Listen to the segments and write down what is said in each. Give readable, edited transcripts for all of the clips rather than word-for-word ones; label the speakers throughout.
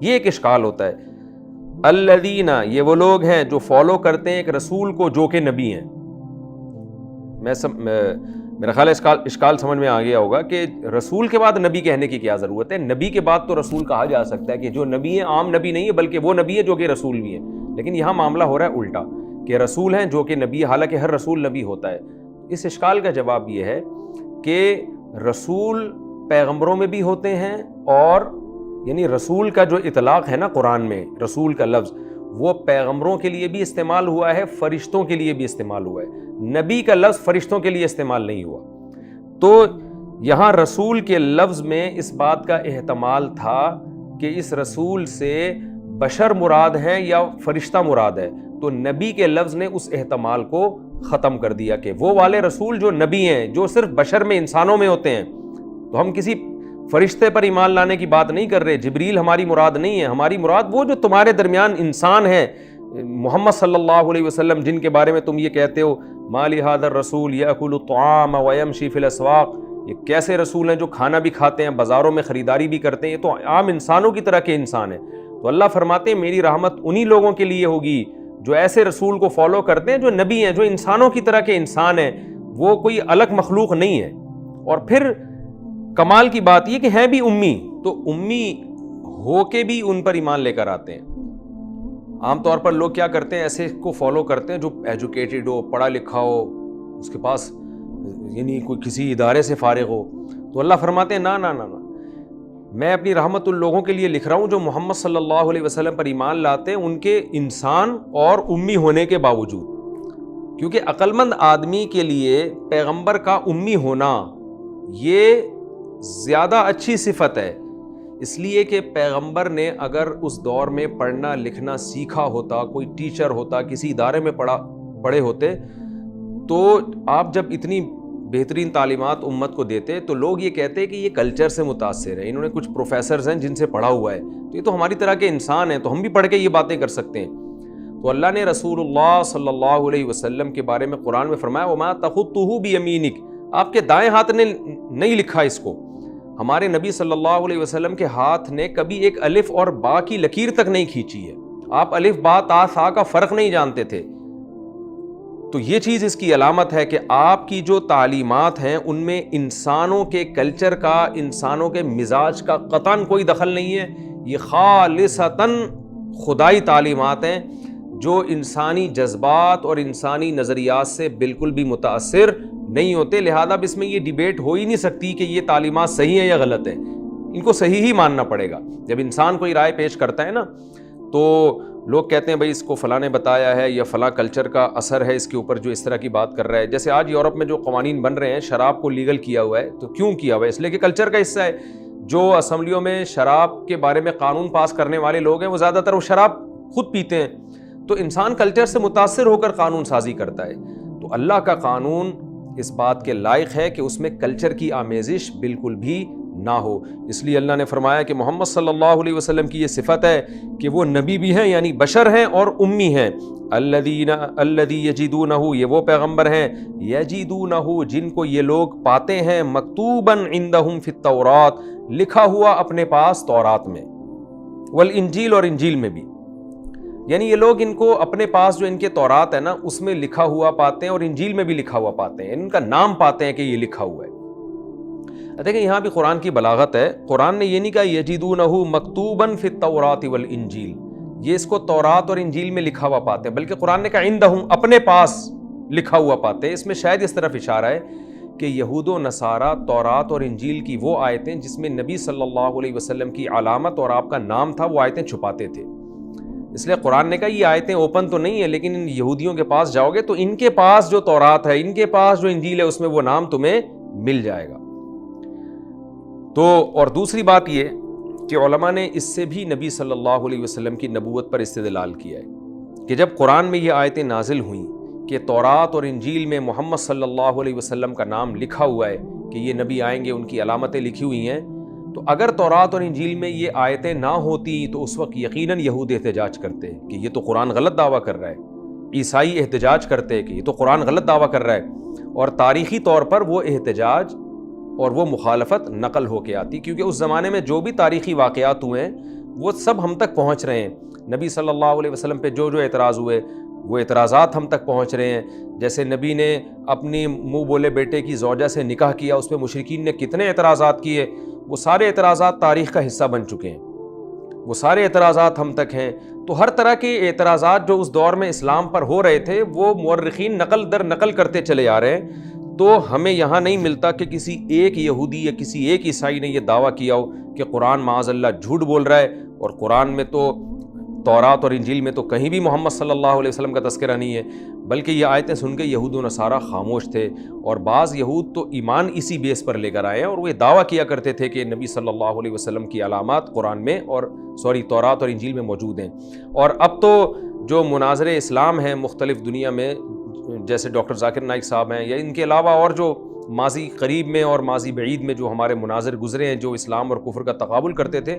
Speaker 1: یہ ایک اشکال ہوتا ہے. الذین، یہ وہ لوگ ہیں جو فالو کرتے ہیں ایک رسول کو جو کہ نبی ہیں. میرا خیال ہے اشکال سمجھ میں آ گیا ہوگا کہ رسول کے بعد نبی کہنے کی کیا ضرورت ہے. نبی کے بعد تو رسول کہا جا سکتا ہے کہ جو نبی ہیں عام نبی نہیں ہے بلکہ وہ نبی ہے جو کہ رسول بھی ہیں. لیکن یہاں معاملہ ہو رہا ہے الٹا کہ رسول ہیں جو کہ نبی ہے، حالانکہ ہر رسول نبی ہوتا ہے. اس اشکال کا جواب یہ ہے کہ رسول پیغمبروں میں بھی ہوتے ہیں، اور یعنی رسول کا جو اطلاق ہے نا قرآن میں، رسول کا لفظ وہ پیغمبروں کے لیے بھی استعمال ہوا ہے، فرشتوں کے لیے بھی استعمال ہوا ہے. نبی کا لفظ فرشتوں کے لیے استعمال نہیں ہوا. تو یہاں رسول کے لفظ میں اس بات کا احتمال تھا کہ اس رسول سے بشر مراد ہے یا فرشتہ مراد ہے، تو نبی کے لفظ نے اس احتمال کو ختم کر دیا کہ وہ والے رسول جو نبی ہیں، جو صرف بشر میں، انسانوں میں ہوتے ہیں. تو ہم کسی فرشتے پر ایمان لانے کی بات نہیں کر رہے. جبریل ہماری مراد نہیں ہے، ہماری مراد وہ جو تمہارے درمیان انسان ہے، محمد صلی اللہ علیہ وسلم، جن کے بارے میں تم یہ کہتے ہو ما لہذا الرسول یأکل الطعام ویمشی فی الاسواق، یہ کیسے رسول ہیں جو کھانا بھی کھاتے ہیں، بازاروں میں خریداری بھی کرتے ہیں. یہ تو عام انسانوں کی طرح کے انسان ہیں. تو اللہ فرماتے ہیں میری رحمت انہی لوگوں کے لیے ہوگی جو ایسے رسول کو فالو کرتے ہیں جو نبی ہیں، جو انسانوں کی طرح کے انسان ہیں، وہ کوئی الگ مخلوق نہیں ہے. اور پھر کمال کی بات یہ کہ ہیں بھی امی، تو امی ہو کے بھی ان پر ایمان لے کر آتے ہیں. عام طور پر لوگ کیا کرتے ہیں، ایسے کو فالو کرتے ہیں جو ایجوکیٹڈ ہو، پڑھا لکھا ہو، اس کے پاس یعنی کوئی کسی ادارے سے فارغ ہو. تو اللہ فرماتے ہیں نا نا نا نا، میں اپنی رحمت ان لوگوں کے لیے لکھ رہا ہوں جو محمد صلی اللہ علیہ وسلم پر ایمان لاتے ہیں، ان کے انسان اور امی ہونے کے باوجود. کیونکہ عقل مند آدمی کے لیے پیغمبر کا امی ہونا یہ زیادہ اچھی صفت ہے، اس لیے کہ پیغمبر نے اگر اس دور میں پڑھنا لکھنا سیکھا ہوتا، کوئی ٹیچر ہوتا، کسی ادارے میں پڑھے ہوتے، تو آپ جب اتنی بہترین تعلیمات امت کو دیتے تو لوگ یہ کہتے کہ یہ کلچر سے متاثر ہے، انہوں نے کچھ پروفیسرز ہیں جن سے پڑھا ہوا ہے، تو یہ تو ہماری طرح کے انسان ہیں، تو ہم بھی پڑھ کے یہ باتیں کر سکتے ہیں. تو اللہ نے رسول اللہ صلی اللہ علیہ وسلم کے بارے میں قرآن میں فرمایا وما تخطہ بیمینک، آپ کے دائیں ہاتھ نے نہیں لکھا اس کو. ہمارے نبی صلی اللہ علیہ وسلم کے ہاتھ نے کبھی ایک الف اور با کی لکیر تک نہیں کھینچی ہے. آپ الف با تا سا کا فرق نہیں جانتے تھے. تو یہ چیز اس کی علامت ہے کہ آپ کی جو تعلیمات ہیں ان میں انسانوں کے کلچر کا، انسانوں کے مزاج کا قطعاً کوئی دخل نہیں ہے. یہ خالصتاً خدائی تعلیمات ہیں جو انسانی جذبات اور انسانی نظریات سے بالکل بھی متاثر نہیں ہوتے. لہذا اب اس میں یہ ڈیبیٹ ہو ہی نہیں سکتی کہ یہ تعلیمات صحیح ہیں یا غلط ہیں. ان کو صحیح ہی ماننا پڑے گا. جب انسان کوئی رائے پیش کرتا ہے نا تو لوگ کہتے ہیں بھائی اس کو فلاں نے بتایا ہے یا فلاں کلچر کا اثر ہے اس کے اوپر جو اس طرح کی بات کر رہا ہے. جیسے آج یورپ میں جو قوانین بن رہے ہیں، شراب کو لیگل کیا ہوا ہے، تو کیوں کیا ہوا ہے؟ اس لیے کہ کلچر کا حصہ ہے. جو اسمبلیوں میں شراب کے بارے میں قانون پاس کرنے والے لوگ ہیں وہ زیادہ تر وہ شراب خود پیتے ہیں. تو انسان کلچر سے متاثر ہو کر قانون سازی کرتا ہے. تو اللہ کا قانون اس بات کے لائق ہے کہ اس میں کلچر کی آمیزش بالکل بھی نہ ہو. اس لیے اللہ نے فرمایا کہ محمد صلی اللہ علیہ وسلم کی یہ صفت ہے کہ وہ نبی بھی ہیں، یعنی بشر ہیں اور امی ہیں. الذی یجدونہ، یہ وہ پیغمبر ہیں، یجدونہ جن کو یہ لوگ پاتے ہیں، مکتوباً عندہم فی التورات، لکھا ہوا اپنے پاس تورات میں، والانجیل، اور انجیل میں بھی. یعنی یہ لوگ ان کو اپنے پاس جو ان کے تورات ہے نا اس میں لکھا ہوا پاتے ہیں اور انجیل میں بھی لکھا ہوا پاتے ہیں، ان کا نام پاتے ہیں کہ یہ لکھا ہوا ہے. دیکھیں یہاں بھی قرآن کی بلاغت ہے. قرآن نے یہ نہیں کہا یجدونہ مکتوباً فی التورات والانجیل، یہ اس کو تورات اور انجیل میں لکھا ہوا پاتے ہیں، بلکہ قرآن نے کہا عندہم، اپنے پاس لکھا ہوا پاتے ہیں. اس میں شاید اس طرف اشارہ ہے کہ یہود و نصارہ تورات اور انجیل کی وہ آیتیں جس میں نبی صلی اللہ علیہ وسلم کی علامت اور آپ کا نام تھا، وہ آیتیں چھپاتے تھے. اس لیے قرآن نے کہا یہ آیتیں اوپن تو نہیں ہے، لیکن ان یہودیوں کے پاس جاؤ گے تو ان کے پاس جو تورات ہے، ان کے پاس جو انجیل ہے، اس میں وہ نام تمہیں مل جائے گا. تو اور دوسری بات یہ کہ علماء نے اس سے بھی نبی صلی اللہ علیہ وسلم کی نبوت پر استدلال کیا ہے کہ جب قرآن میں یہ آیتیں نازل ہوئیں کہ تورات اور انجیل میں محمد صلی اللہ علیہ وسلم کا نام لکھا ہوا ہے کہ یہ نبی آئیں گے، ان کی علامتیں لکھی ہوئی ہیں، تو اگر تورات اور انجیل میں یہ آیتیں نہ ہوتی تو اس وقت یقیناً یہود احتجاج کرتے کہ یہ تو قرآن غلط دعویٰ کر رہا ہے. عیسائی احتجاج کرتے کہ یہ تو قرآن غلط دعویٰ کر رہا ہے، اور تاریخی طور پر وہ احتجاج اور وہ مخالفت نقل ہو کے آتی، کیونکہ اس زمانے میں جو بھی تاریخی واقعات ہوئے ہیں وہ سب ہم تک پہنچ رہے ہیں. نبی صلی اللہ علیہ وسلم پہ جو اعتراض ہوئے وہ اعتراضات ہم تک پہنچ رہے ہیں. جیسے نبی نے اپنی منہ بولے بیٹے کی زوجہ سے نکاح کیا, اس پہ مشرکین نے کتنے اعتراضات کیے, وہ سارے اعتراضات تاریخ کا حصہ بن چکے ہیں, وہ سارے اعتراضات ہم تک ہیں. تو ہر طرح کے اعتراضات جو اس دور میں اسلام پر ہو رہے تھے وہ مورخین نقل در نقل کرتے چلے آ رہے ہیں. تو ہمیں یہاں نہیں ملتا کہ کسی ایک یہودی یا کسی ایک عیسائی نے یہ دعویٰ کیا ہو کہ قرآن معاذ اللہ جھوٹ بول رہا ہے, اور قرآن میں تو تورات اور انجیل میں تو کہیں بھی محمد صلی اللہ علیہ وسلم کا تذکرہ نہیں ہے. بلکہ یہ آیتیں سن کے یہود و نصارہ خاموش تھے, اور بعض یہود تو ایمان اسی بیس پر لے کر آئے ہیں, اور وہ دعویٰ کیا کرتے تھے کہ نبی صلی اللہ علیہ وسلم کی علامات قرآن میں اور تورات اور انجیل میں موجود ہیں. اور اب تو جو مناظر اسلام ہیں مختلف دنیا میں, جیسے ڈاکٹر ذاکر نائک صاحب ہیں, یا ان کے علاوہ اور جو ماضی قریب میں اور ماضی بعید میں جو ہمارے مناظر گزرے ہیں جو اسلام اور کفر کا تقابل کرتے تھے,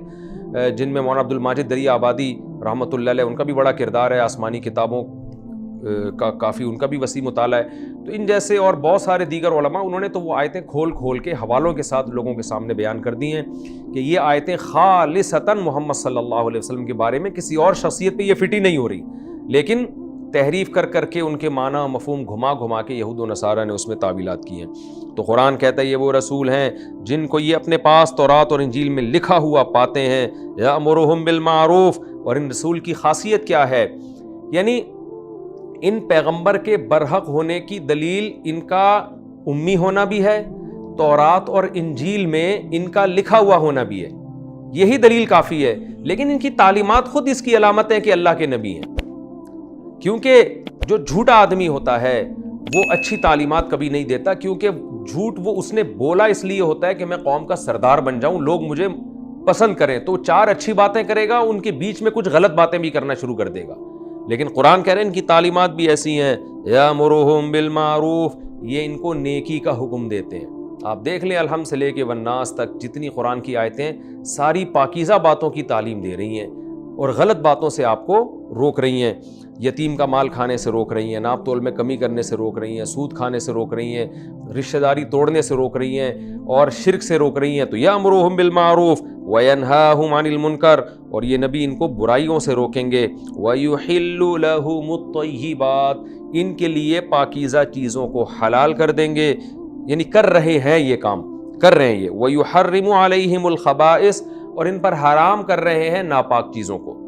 Speaker 1: جن میں مولانا عبدالماجد دریا آبادی رحمۃ اللہ علیہ, ان کا بھی بڑا کردار ہے, آسمانی کتابوں کا کافی ان کا بھی وسیع مطالعہ ہے. تو ان جیسے اور بہت سارے دیگر علماء, انہوں نے تو وہ آیتیں کھول کے حوالوں کے ساتھ لوگوں کے سامنے بیان کر دی ہیں کہ یہ آیتیں خالصتاً محمد صلی اللہ علیہ وسلم کے بارے میں, کسی اور شخصیت پہ یہ فٹ ہی نہیں ہو رہی, لیکن تحریف کر کے ان کے معنی مفہوم گھما کے یہود و نصارہ نے اس میں تعویلات کی ہیں. تو قرآن کہتا ہے یہ وہ رسول ہیں جن کو یہ اپنے پاس تورات اور انجیل میں لکھا ہوا پاتے ہیں, یأمرہم بالمعروف. اور ان رسول کی خاصیت کیا ہے, یعنی ان پیغمبر کے برحق ہونے کی دلیل ان کا امی ہونا بھی ہے, تورات اور انجیل میں ان کا لکھا ہوا ہونا بھی ہے, یہی دلیل کافی ہے. لیکن ان کی تعلیمات خود اس کی علامت ہے کہ اللہ کے نبی ہیں, کیونکہ جو جھوٹا آدمی ہوتا ہے وہ اچھی تعلیمات کبھی نہیں دیتا, کیونکہ جھوٹ وہ اس نے بولا اس لیے ہوتا ہے کہ میں قوم کا سردار بن جاؤں, لوگ مجھے پسند کریں, تو چار اچھی باتیں کرے گا, ان کے بیچ میں کچھ غلط باتیں بھی کرنا شروع کر دے گا. لیکن قرآن کہہ رہے ہیں ان کی تعلیمات بھی ایسی ہیں, یأمرہم بالمعروف, یہ ان کو نیکی کا حکم دیتے ہیں. آپ دیکھ لیں الحمد سے لے کے والناس تک جتنی قرآن کی آیتیں ساری پاکیزہ باتوں کی تعلیم دے رہی ہیں اور غلط باتوں سے آپ کو روک رہی ہیں. یتیم کا مال کھانے سے روک رہی ہیں, ناپ تول میں کمی کرنے سے روک رہی ہیں, سود کھانے سے روک رہی ہیں, رشتہ داری توڑنے سے روک رہی ہیں, اور شرک سے روک رہی ہیں. تو یأمرہم بالمعروف وینہاہم عن المنکر, اور یہ نبی ان کو برائیوں سے روکیں گے. ویحل لہم الطیبات, ان کے لیے پاکیزہ چیزوں کو حلال کر دیں گے, یعنی کر رہے ہیں, یہ کام کر رہے ہیں یہ. ویحرم علیہم الخبائث, اور ان پر حرام کر رہے ہیں ناپاک چیزوں کو.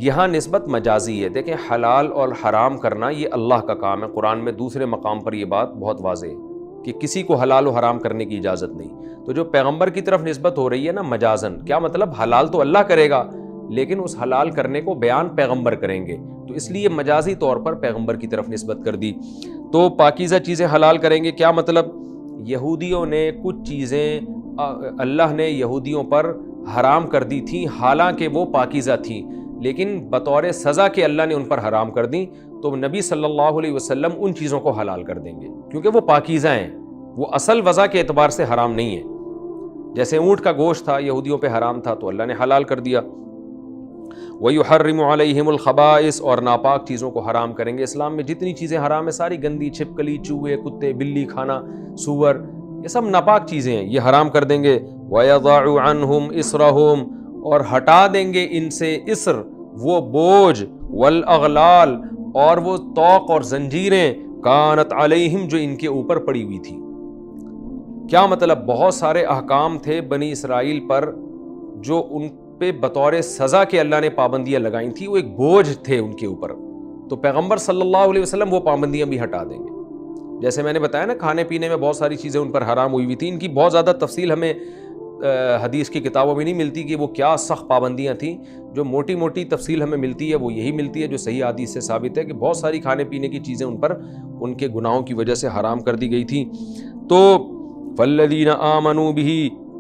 Speaker 1: یہاں نسبت مجازی ہے. دیکھیں حلال اور حرام کرنا یہ اللہ کا کام ہے. قرآن میں دوسرے مقام پر یہ بات بہت واضح ہے کہ کسی کو حلال و حرام کرنے کی اجازت نہیں. تو جو پیغمبر کی طرف نسبت ہو رہی ہے نا مجازن, کیا مطلب, حلال تو اللہ کرے گا لیکن اس حلال کرنے کو بیان پیغمبر کریں گے, تو اس لیے مجازی طور پر پیغمبر کی طرف نسبت کر دی. تو پاکیزہ چیزیں حلال کریں گے, کیا مطلب, یہودیوں نے کچھ چیزیں اللہ نے یہودیوں پر حرام کر دی تھیں حالانکہ وہ پاکیزہ تھیں, لیکن بطور سزا کے اللہ نے ان پر حرام کر دیں. تو نبی صلی اللہ علیہ وسلم ان چیزوں کو حلال کر دیں گے کیونکہ وہ پاکیزہ ہیں, وہ اصل وضع کے اعتبار سے حرام نہیں ہیں. جیسے اونٹ کا گوشت تھا یہودیوں پہ حرام تھا تو اللہ نے حلال کر دیا. وَيُحَرِّمُ عَلَيْهِمُ الْخَبَائِث, اور ناپاک چیزوں کو حرام کریں گے. اسلام میں جتنی چیزیں حرام ہیں ساری گندی, چھپکلی, چوہے, کتے, بلی کھانا, سور, یہ سب ناپاک چیزیں ہیں, یہ حرام کر دیں گے. وَيَضَعُ عَنْهُمْ إِصْرَهُمْ, اور ہٹا دیں گے ان سے اسر, وہ بوجھ, والاغلال, اور وہ طوق اور زنجیریں, کانت علیہم, جو ان کے اوپر پڑی ہوئی تھی. کیا مطلب, بہت سارے احکام تھے بنی اسرائیل پر جو ان پہ بطور سزا کے اللہ نے پابندیاں لگائیں تھیں, وہ ایک بوجھ تھے ان کے اوپر, تو پیغمبر صلی اللہ علیہ وسلم وہ پابندیاں بھی ہٹا دیں گے. جیسے میں نے بتایا نا کھانے پینے میں بہت ساری چیزیں ان پر حرام ہوئی ہوئی تھیں, ان کی بہت زیادہ تفصیل ہمیں حدیث کی کتابوں میں نہیں ملتی کہ وہ کیا سخت پابندیاں تھیں. جو موٹی موٹی تفصیل ہمیں ملتی ہے وہ یہی ملتی ہے جو صحیح حدیث سے ثابت ہے کہ بہت ساری کھانے پینے کی چیزیں ان پر ان کے گناہوں کی وجہ سے حرام کر دی گئی تھیں. تو فالذین آمنوا بہ,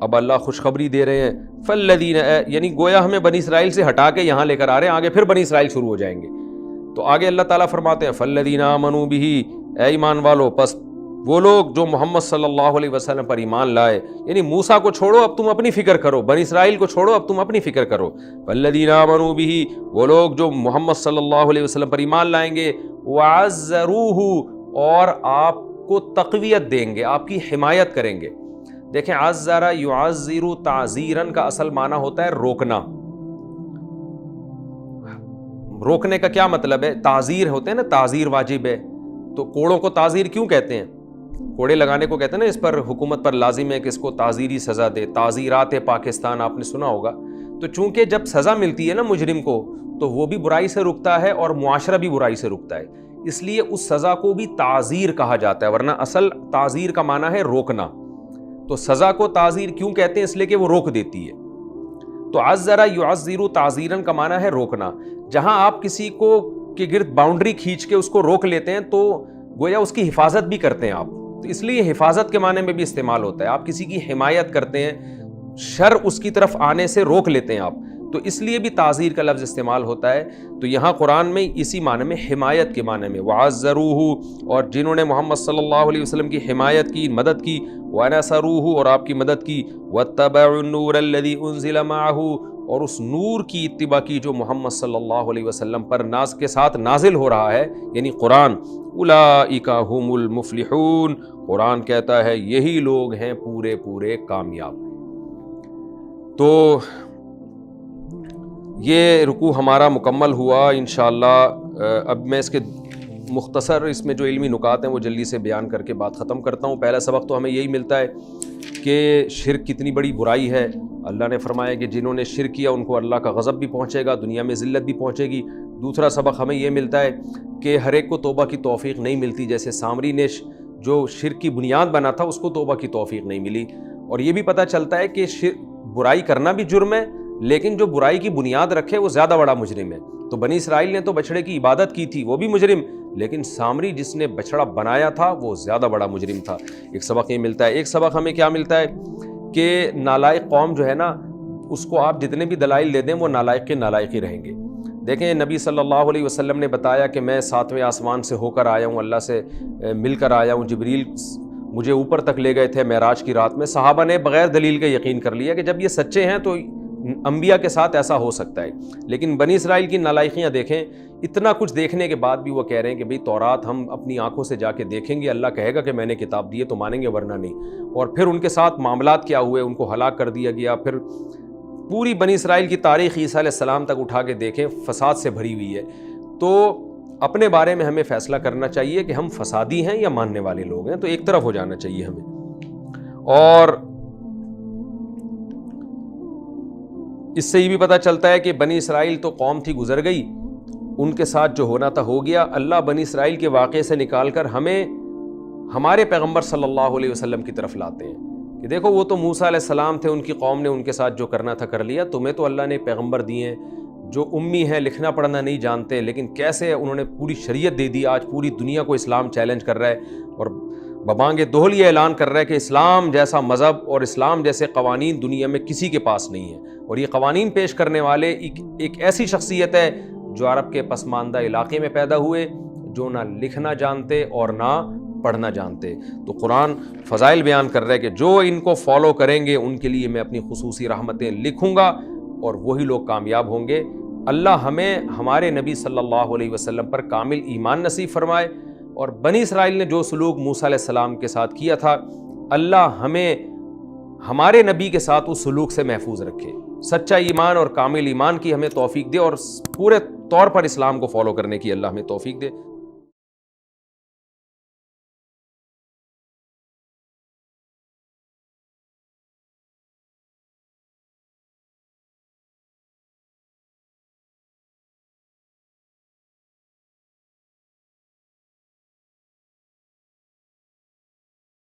Speaker 1: اب اللہ خوشخبری دے رہے ہیں, فالذین, یعنی گویا ہمیں بنی اسرائیل سے ہٹا کے یہاں لے کر آ رہے ہیں, آگے پھر بنی اسرائیل شروع ہو جائیں گے. تو آگے اللہ تعالیٰ فرماتے ہیں فالذین آمنوا بہ, اے ایمان والو, پس وہ لوگ جو محمد صلی اللہ علیہ وسلم پر ایمان لائے, یعنی موسیٰ کو چھوڑو اب تم اپنی فکر کرو, بنی اسرائیل کو چھوڑو اب تم اپنی فکر کرو. فالذین آمنوا بہ, وہ لوگ جو محمد صلی اللہ علیہ وسلم پر ایمان لائیں گے, وعزروہ, اور آپ کو تقویت دیں گے, آپ کی حمایت کریں گے. دیکھیں عذر یعذر تعزیرن کا اصل معنی ہوتا ہے روکنا. روکنے کا کیا مطلب ہے؟ تعزیر ہوتے ہیں نا، تعزیر واجب ہے. تو کوڑوں کو تعزیر کیوں کہتے ہیں؟ کوڑے لگانے کو کہتے ہیں نا، اس پر حکومت پر لازم ہے کہ اس کو تعزیری سزا دے. تعزیرات پاکستان آپ نے سنا ہوگا. تو چونکہ جب سزا ملتی ہے نا مجرم کو تو وہ بھی برائی سے رکتا ہے اور معاشرہ بھی برائی سے رکتا ہے، اس لیے اس سزا کو بھی تعزیر کہا جاتا ہے، ورنہ اصل تعزیر کا معنی ہے روکنا. تو سزا کو تعزیر کیوں کہتے ہیں؟ اس لیے کہ وہ روک دیتی ہے. تو عذر یعذر تعزیرن کا معنی ہے روکنا. جہاں آپ کسی کو کے گرد باؤنڈری کھینچ کے اس کو روک لیتے ہیں تو گویا اس کی حفاظت بھی کرتے ہیں آپ. تو اس لیے حفاظت کے معنی میں بھی استعمال ہوتا ہے. آپ کسی کی حمایت کرتے ہیں، شر اس کی طرف آنے سے روک لیتے ہیں آپ، تو اس لیے بھی تعزیر کا لفظ استعمال ہوتا ہے. تو یہاں قرآن میں اسی معنی میں، حمایت کے معنی میں، وعزروہ، اور جنہوں نے محمد صلی اللہ علیہ وسلم کی حمایت کی، مدد کی، ونصروہ، اور آپ کی مدد کی، واتبعوا النور الذی انزل معہ، اور اس نور کی اتباع کی جو محمد صلی اللہ علیہ وسلم پر ناز کے ساتھ نازل ہو رہا ہے، یعنی قرآن. اولئک ھم المفلحون، قرآن کہتا ہے یہی لوگ ہیں پورے پورے کامیاب. تو یہ رکوع ہمارا مکمل ہوا انشاءاللہ. اب میں اس کے مختصر اس میں جو علمی نکات ہیں وہ جلدی سے بیان کر کے بات ختم کرتا ہوں. پہلا سبق تو ہمیں یہی ملتا ہے کہ شرک کتنی بڑی برائی ہے. اللہ نے فرمایا کہ جنہوں نے شرک کیا ان کو اللہ کا غضب بھی پہنچے گا، دنیا میں ذلت بھی پہنچے گی. دوسرا سبق ہمیں یہ ملتا ہے کہ ہر ایک کو توبہ کی توفیق نہیں ملتی. جیسے سامری نے جو شرک کی بنیاد بنا تھا اس کو توبہ کی توفیق نہیں ملی. اور یہ بھی پتہ چلتا ہے کہ برائی کرنا بھی جرم ہے، لیکن جو برائی کی بنیاد رکھے وہ زیادہ بڑا مجرم ہے. تو بنی اسرائیل نے تو بچڑے کی عبادت کی تھی، وہ بھی مجرم، لیکن سامری جس نے بچڑا بنایا تھا وہ زیادہ بڑا مجرم تھا. ایک سبق یہ ملتا ہے. ایک سبق ہمیں کیا ملتا ہے کہ نالائق قوم جو ہے نا، اس کو آپ جتنے بھی دلائل دے دیں وہ نالائق کے نالائق ہی رہیں گے. دیکھیں نبی صلی اللہ علیہ وسلم نے بتایا کہ میں 7ویں آسمان سے ہو کر آیا ہوں، اللہ سے مل کر آیا ہوں. جبریل مجھے اوپر تک لے گئے تھے معراج کی رات میں. صحابہ نے بغیر دلیل کے یقین کر لیا کہ جب یہ سچے ہیں تو انبیاء کے ساتھ ایسا ہو سکتا ہے. لیکن بنی اسرائیل کی نالائقیاں دیکھیں. اتنا کچھ دیکھنے کے بعد بھی وہ کہہ رہے ہیں کہ بھئی تورات ہم اپنی آنکھوں سے جا کے دیکھیں گے، اللہ کہے گا کہ میں نے کتاب دی ہے تو مانیں گے ورنہ نہیں. اور پھر ان کے ساتھ معاملات کیا ہوئے، ان کو ہلاک کر دیا گیا. پھر پوری بنی اسرائیل کی تاریخ عیسیٰ علیہ السلام تک اٹھا کے دیکھیں، فساد سے بھری ہوئی ہے. تو اپنے بارے میں ہمیں فیصلہ کرنا چاہیے کہ ہم فسادی ہیں یا ماننے والے لوگ ہیں. تو ایک طرف ہو جانا چاہیے ہمیں. اور اس سے یہ بھی پتہ چلتا ہے کہ بنی اسرائیل تو قوم تھی، گزر گئی، ان کے ساتھ جو ہونا تھا ہو گیا. اللہ بنی اسرائیل کے واقعے سے نکال کر ہمیں ہمارے پیغمبر صلی اللہ علیہ وسلم کی طرف لاتے ہیں کہ دیکھو وہ تو موسیٰ علیہ السلام تھے، ان کی قوم نے ان کے ساتھ جو کرنا تھا کر لیا. تمہیں تو اللہ نے پیغمبر دیے ہیں جو امی ہیں، لکھنا پڑھنا نہیں جانتے، لیکن کیسے انہوں نے پوری شریعت دے دی. آج پوری دنیا کو اسلام چیلنج کر رہا ہے اور ببانگ دہل یہ اعلان کر رہا ہے کہ اسلام جیسا مذہب اور اسلام جیسے قوانین دنیا میں کسی کے پاس نہیں ہے. اور یہ قوانین پیش کرنے والے ایک ایسی شخصیت ہے جو عرب کے پسماندہ علاقے میں پیدا ہوئے، جو نہ لکھنا جانتے اور نہ پڑھنا جانتے. تو قرآن فضائل بیان کر رہا ہے کہ جو ان کو فالو کریں گے ان کے لیے میں اپنی خصوصی رحمتیں لکھوں گا اور وہی لوگ کامیاب ہوں گے. اللہ ہمیں ہمارے نبی صلی اللہ علیہ وسلم پر کامل ایمان نصیب فرمائے. اور بنی اسرائیل نے جو سلوک موسیٰ علیہ السلام کے ساتھ کیا تھا، اللہ ہمیں ہمارے نبی کے ساتھ اس سلوک سے محفوظ رکھے. سچا ایمان اور کامل ایمان کی ہمیں توفیق دے اور پورے طور پر اسلام کو فالو کرنے کی اللہ ہمیں توفیق دے.